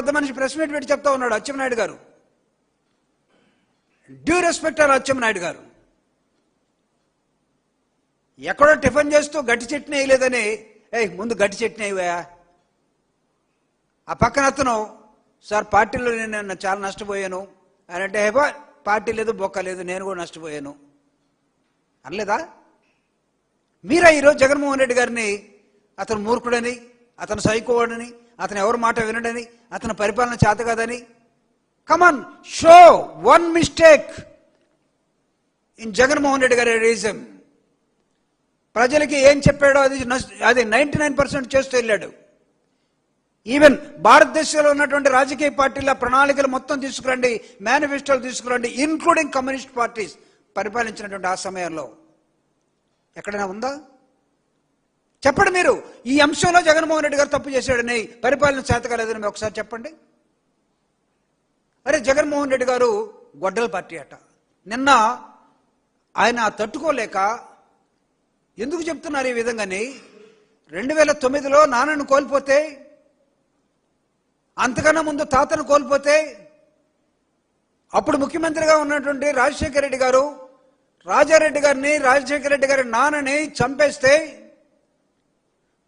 పెద్ద మనిషి press meet పెట్టి చెప్తా ఉన్నాడు అచ్చెన్నాయుడు గారు. డ్యూ రెస్పెక్ట్ ఆర్ అచ్చెన్నాయుడు గారు. ఎక్కడో టిఫిన్ చేస్తూ గట్టి చట్నీ వేయలేదని ముందు గట్టి చట్నీ అయ్యా. ఆ పక్కన అతను సార్ పార్టీలో నేను చాలా నష్టపోయాను అని అంటే పార్టీ లేదు బొక్క లేదు నేను కూడా నష్టపోయాను అనలేదా? మీరా ఈరోజు జగన్మోహన్ రెడ్డి గారిని అతను మూర్ఖుడని, అతను సైకోవాడని, అతను ఎవరి మాట వినడని, అతను పరిపాలన చేత కాదని? Come on, show one mistake in Jaganmohan Reddy garu regime. ప్రజలకి ఏం చెప్పాడో అది 99% చేస్తూ వెళ్ళాడు. ఈవెన్ భారతదేశంలో ఉన్నటువంటి రాజకీయ పార్టీల ప్రణాళికలు మొత్తం తీసుకురండి, మేనిఫెస్టోలు తీసుకురండి, ఇన్క్లూడింగ్ కమ్యూనిస్ట్ పార్టీస్ పరిపాలించినటువంటి ఆ సమయంలో ఎక్కడైనా ఉందా? చెప్పండి మీరు. ఈ అంశంలో జగన్మోహన్ రెడ్డి గారు తప్పు చేశాడని, పరిపాలన చేతకాలేదని ఒకసారి చెప్పండి. అరే జగన్మోహన్ రెడ్డి గారు గొడ్డల పార్టీ అట. నిన్న ఆయన తట్టుకోలేక ఎందుకు చెప్తున్నారు ఈ విధంగాని? 2009లో నాన్నను కోల్పోతే, అంతకన్నా ముందు తాతను కోల్పోతే, అప్పుడు ముఖ్యమంత్రిగా ఉన్నటువంటి రాజశేఖర రెడ్డి గారు రాజారెడ్డి గారిని, రాజశేఖర రెడ్డి గారి నాన్నని చంపేస్తే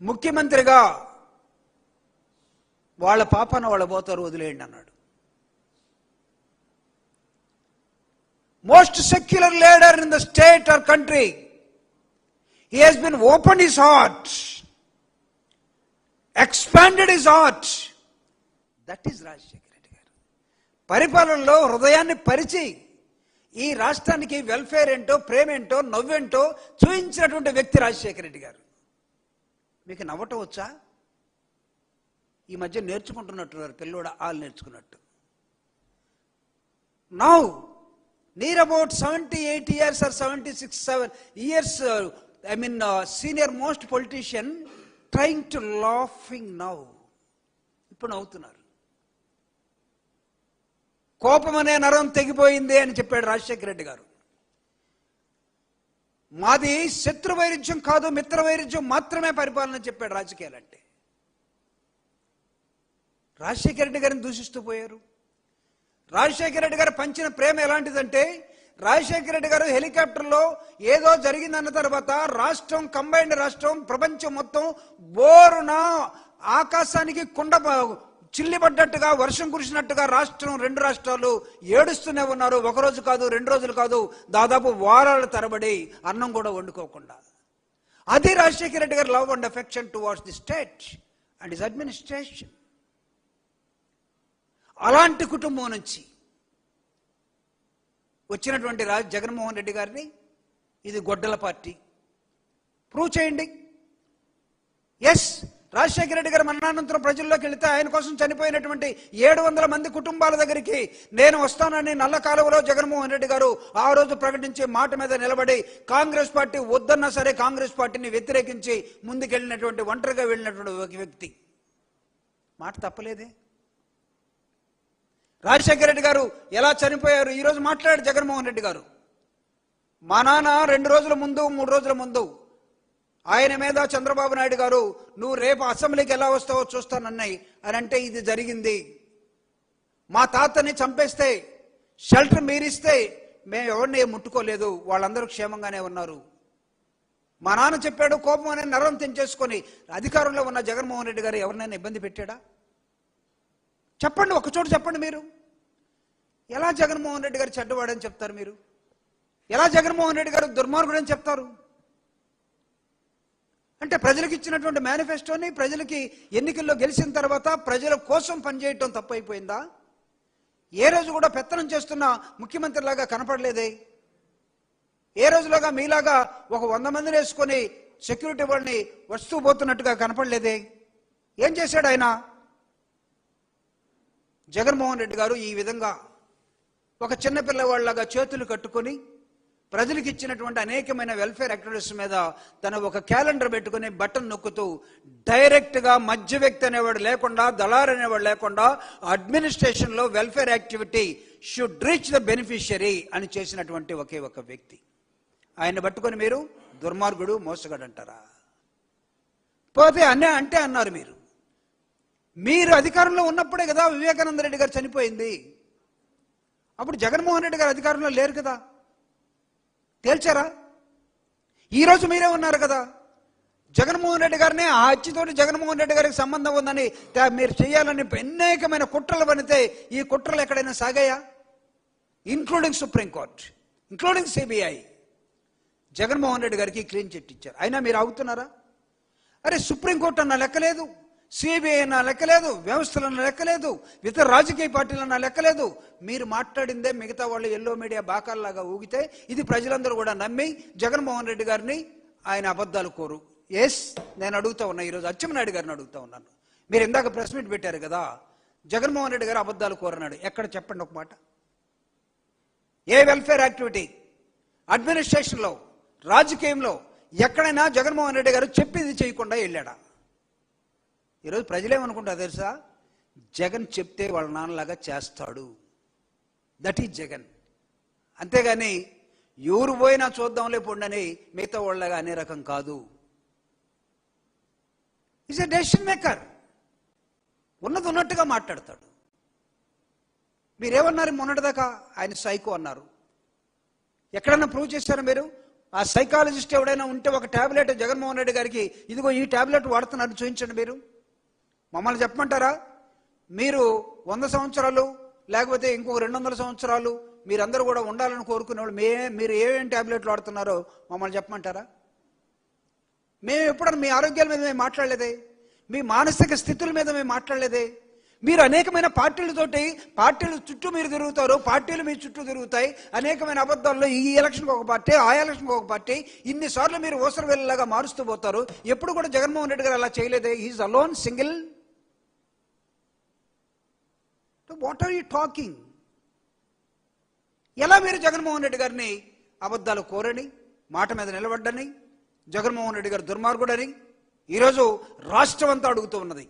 ముఖ్యమంత్రిగా వాళ్ళ పాపన వాళ్ళ పోతారు, వదిలేయండి అన్నాడు. Most secular leader in the state or country. He has been opened his heart, expanded his heart. That is Rajasekhara Reddy గారు. పరిపాలనలో హృదయాన్ని పరిచి ఈ రాష్ట్రానికి వెల్ఫేర్ ఏంటో, ప్రేమేంటో, నవ్వేంటో చూపించినటువంటి వ్యక్తి రాజశేఖర రెడ్డి గారు. మీకు నవ్వటం వచ్చా? ఈ మధ్య నేర్చుకుంటున్నట్టున్నారు పిల్లోడ ఆలు నేర్చుకున్నట్టు. Now near about 78 years or 76 years, senior most politician trying to laughing now. ఇప్పుడు నవ్వుతున్నారు. కోపం అనే నరం తెగిపోయింది అని చెప్పాడు రాజశేఖర రెడ్డి గారు. మాది శత్రు వైరుధ్యం కాదు, మిత్ర వైరుధ్యం మాత్రమే పరిపాలన చెప్పాడు రాజకీయాలంటే. రాజశేఖర రెడ్డి గారిని దూషిస్తూ పోయారు. రాజశేఖర రెడ్డి గారు పంచిన ప్రేమ ఎలాంటిదంటే, రాజశేఖర రెడ్డి గారు హెలికాప్టర్లో ఏదో జరిగిందన్న తర్వాత రాష్ట్రం, కంబైన్డ్ రాష్ట్రం, ప్రపంచం మొత్తం బోరున ఆకాశానికి కుండ చిల్లిపడ్డట్టుగా, వర్షం కురిసినట్టుగా రాష్ట్రం, 2 రాష్ట్రాలు ఏడుస్తూనే ఉన్నారు. ఒకరోజు కాదు, 2 రోజులు కాదు, దాదాపు వారాల తరబడి అన్నం కూడా వండుకోకుండా. అది రాజశేఖర రెడ్డి గారి love and affection towards the state and his administration. అలాంటి కుటుంబం నుంచి వచ్చినటువంటి జగన్మోహన్ రెడ్డి గారిని ఇది గొడ్డల పార్టీ ప్రూవ్ చేయండి. ఎస్, రాజశేఖర రెడ్డి గారు మరణానంతరం ప్రజల్లోకి వెళితే ఆయన కోసం చనిపోయినటువంటి 700 మంది కుటుంబాల దగ్గరికి నేను వస్తానని నల్ల కాలువలో జగన్మోహన్ రెడ్డి గారు ఆ రోజు ప్రకటించే మాట మీద నిలబడి, కాంగ్రెస్ పార్టీ వద్దన్నా సరే కాంగ్రెస్ పార్టీని వ్యతిరేకించి ముందుకెళ్ళినటువంటి, ఒంటరిగా వెళ్ళినటువంటి ఒక వ్యక్తి. మాట తప్పలేదే. రాజశేఖర రెడ్డి గారు ఎలా చనిపోయారు ఈరోజు మాట్లాడారు జగన్మోహన్ రెడ్డి గారు. మా నాన్న 2 రోజుల ముందు, 3 రోజుల ముందు ఆయన మీద చంద్రబాబు నాయుడు గారు నువ్వు రేపు అసెంబ్లీకి ఎలా వస్తావో చూస్తానన్నాయి అని అంటే ఇది జరిగింది. మా తాతని చంపేస్తే, షెల్టర్ మీరిస్తే మేము ఎవరిని ముట్టుకోలేదు, వాళ్ళందరూ క్షేమంగానే ఉన్నారు. మా నాన్న చెప్పాడు, కోపం అనే నరం తెంచేసుకొని అధికారంలో ఉన్న జగన్మోహన్ రెడ్డి గారు ఎవరినైనా ఇబ్బంది పెట్టాడా? చెప్పండి, ఒకచోట చెప్పండి. మీరు ఎలా జగన్మోహన్ రెడ్డి గారు చెడ్డవాడని చెప్తారు? మీరు ఎలా జగన్మోహన్ రెడ్డి గారు దుర్మార్గుడని చెప్తారు? అంటే ప్రజలకు ఇచ్చినటువంటి మేనిఫెస్టోని, ప్రజలకి ఎన్నికల్లో గెలిచిన తర్వాత ప్రజల కోసం పనిచేయటం తప్పైపోయిందా? ఏ రోజు కూడా పెత్తనం చేస్తున్న ముఖ్యమంత్రిలాగా కనపడలేదే. ఏ రోజులాగా మీలాగా ఒక 100 మందిని వేసుకొని సెక్యూరిటీ వాళ్ళని వస్తూ పోతున్నట్టుగా కనపడలేదే. ఏం చేశాడు ఆయన? జగన్మోహన్ రెడ్డి గారు ఈ విధంగా ఒక చిన్న పిల్లవాళ్ళలాగా చేతులు కట్టుకొని ప్రజలకు ఇచ్చినటువంటి అనేకమైన వెల్ఫేర్ యాక్టివిటీస్ మీద తన ఒక క్యాలెండర్ పెట్టుకుని బటన్ నొక్కుతూ డైరెక్ట్గా మధ్య వ్యక్తి అనేవాడు లేకుండా, దళారు అనేవాడు లేకుండా అడ్మినిస్ట్రేషన్లో welfare activity should reach the beneficiary అని చేసినటువంటి ఒకే ఒక వ్యక్తి. ఆయన పట్టుకొని మీరు దుర్మార్గుడు, మోసగాడు అంటారా? పోతే అంటే అన్నారు మీరు. మీరు అధికారంలో ఉన్నప్పుడే కదా వివేకానంద రెడ్డి గారు చనిపోయింది. అప్పుడు జగన్మోహన్ రెడ్డి గారు అధికారంలో లేరు కదా, తేల్చారా? ఈరోజు మీరే ఉన్నారు కదా. జగన్మోహన్ రెడ్డి గారిని ఆ హత్యతోటి జగన్మోహన్ రెడ్డి గారికి సంబంధం ఉందని మీరు చేయాలని అనేకమైన కుట్రలు పనితే ఈ కుట్రలు ఎక్కడైనా సాగాయా? Including supreme court, including CBI. Jaganmohan Reddy garu clean chit ఇచ్చారు, అయినా మీరు ఆగుతున్నారా? అరే సుప్రీంకోర్టు అన్న లెక్కలేదు, సిబిఐ అన్న లెక్కలేదు, వ్యవస్థలన్న లెక్కలేదు, ఇతర రాజకీయ పార్టీలన్న లెక్కలేదు. మీరు మాట్లాడిందే మిగతా వాళ్ళు ఎల్లో మీడియా బాకాల్లాగా ఊగితే ఇది ప్రజలందరూ కూడా నమ్మి జగన్మోహన్ రెడ్డి గారిని ఆయన అబద్ధాలు కోరు. ఎస్, నేను అడుగుతా ఉన్నా, ఈరోజు అచ్చెన్నాయుడు గారిని అడుగుతా ఉన్నాను. మీరు ఇందాక ప్రెస్ మీట్ పెట్టారు కదా, జగన్మోహన్ రెడ్డి గారు అబద్ధాలు కోరన్నాడు, ఎక్కడ చెప్పండి ఒక మాట. ఏ వెల్ఫేర్ యాక్టివిటీ, అడ్మినిస్ట్రేషన్లో, రాజకీయంలో ఎక్కడైనా జగన్మోహన్ రెడ్డి గారు చెప్పింది చేయకుండా వెళ్ళాడా? ఈరోజు ప్రజలేమనుకుంటారు తెలుసా? జగన్ చెప్తే వాళ్ళ నాన్నలాగా చేస్తాడు, దట్ ఈజ్ జగన్. అంతేగాని ఎవరు పోయినా చూద్దాంలే పొండని మిగతా వాళ్ళగా అనే రకం కాదు. ఈజ్ ఎ డెసిషన్ మేకర్, ఉన్నది ఉన్నట్టుగా మాట్లాడతాడు. మీరేమన్నారు మొన్నటిదాకా? ఆయన సైకో అన్నారు. ఎక్కడన్నా ప్రూవ్ చేశారా మీరు? ఆ సైకాలజిస్ట్ ఎవడైనా ఉంటే ఒక ట్యాబ్లెట్ జగన్మోహన్ రెడ్డి గారికి ఇదిగో ఈ ట్యాబ్లెట్ వాడుతున్నారు చూపించండి. మీరు మమ్మల్ని చెప్పమంటారా? మీరు 100 సంవత్సరాలు లేకపోతే ఇంకో 200 సంవత్సరాలు మీరందరూ కూడా ఉండాలని కోరుకునే వాళ్ళు మీరు ఏమేమి ట్యాబ్లెట్లు వాడుతున్నారో మమ్మల్ని చెప్పమంటారా? మేము ఎప్పుడన్నా మీ ఆరోగ్యాల మీద మేము మాట్లాడలేదే, మీ మానసిక స్థితుల మీద మేము మాట్లాడలేదే. మీరు అనేకమైన పార్టీలతోటి, పార్టీల చుట్టూ మీరు తిరుగుతారు, పార్టీలు మీ చుట్టూ తిరుగుతాయి. అనేకమైన అబద్ధాల్లో ఈ ఎలక్షన్కి ఒక పార్టీ, ఆ ఎలక్షన్కి ఒక పార్టీ, ఇన్నిసార్లు మీరు ఓసర వెళ్ళలాగా మారుస్తూ పోతారు. ఎప్పుడు కూడా జగన్మోహన్ రెడ్డి గారు అలా చేయలేదే. He's alone, single. What are you talking? ఎలా మీరు జగన్మోహన్ రెడ్డి గారిని అబద్ధాలు కోరని, మాట మీద నిలబడ్డని, జగన్మోహన్ రెడ్డి గారు దుర్మార్గుడని ఈరోజు రాష్ట్రం అంతా అడుగుతూ ఉన్నది.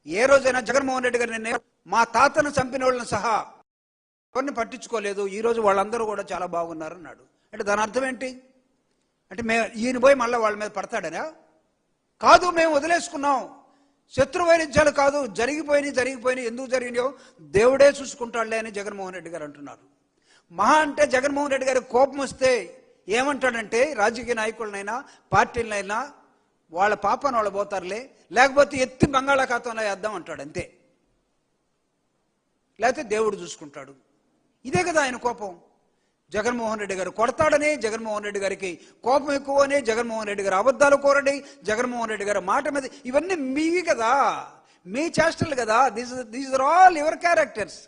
ఏ రోజైనా జగన్మోహన్ రెడ్డి గారిని మా తాతను చంపిన వాళ్ళని సహా ఎవరిని పట్టించుకోలేదు, ఈరోజు వాళ్ళందరూ కూడా చాలా బాగున్నారు అన్నాడు. అంటే దాని అర్థం ఏంటి? అంటే ఈయన పోయి మళ్ళీ వాళ్ళ మీద పడతాడనా? కాదు, మేము వదిలేసుకున్నాం. శత్రు వైరుధ్యాలు కాదు, జరిగిపోయినాయి. ఎందుకు జరిగినాయో దేవుడే చూసుకుంటాడులే అని జగన్మోహన్ రెడ్డి గారు అంటున్నారు. మహా అంటే జగన్మోహన్ రెడ్డి గారికి కోపం వస్తే ఏమంటాడంటే, రాజకీయ నాయకులనైనా పార్టీలనైనా వాళ్ళ పాపను వాళ్ళు పోతారులే, లేకపోతే ఎత్తి బంగాళాఖాతంలో వేద్దాం అంటాడు అంతే, లేకపోతే దేవుడు చూసుకుంటాడు. ఇదే కదా ఆయన కోపం. జగన్మోహన్ రెడ్డి గారు కొడతాడని, జగన్మోహన్ రెడ్డి గారికి కోపం ఎక్కువని, జగన్మోహన్ రెడ్డి గారు అబద్ధాలు కోరడి, జగన్మోహన్ రెడ్డి గారు మాట మీద, ఇవన్నీ మీవి కదా, మీ చేష్టలు కదా. These are all your characters.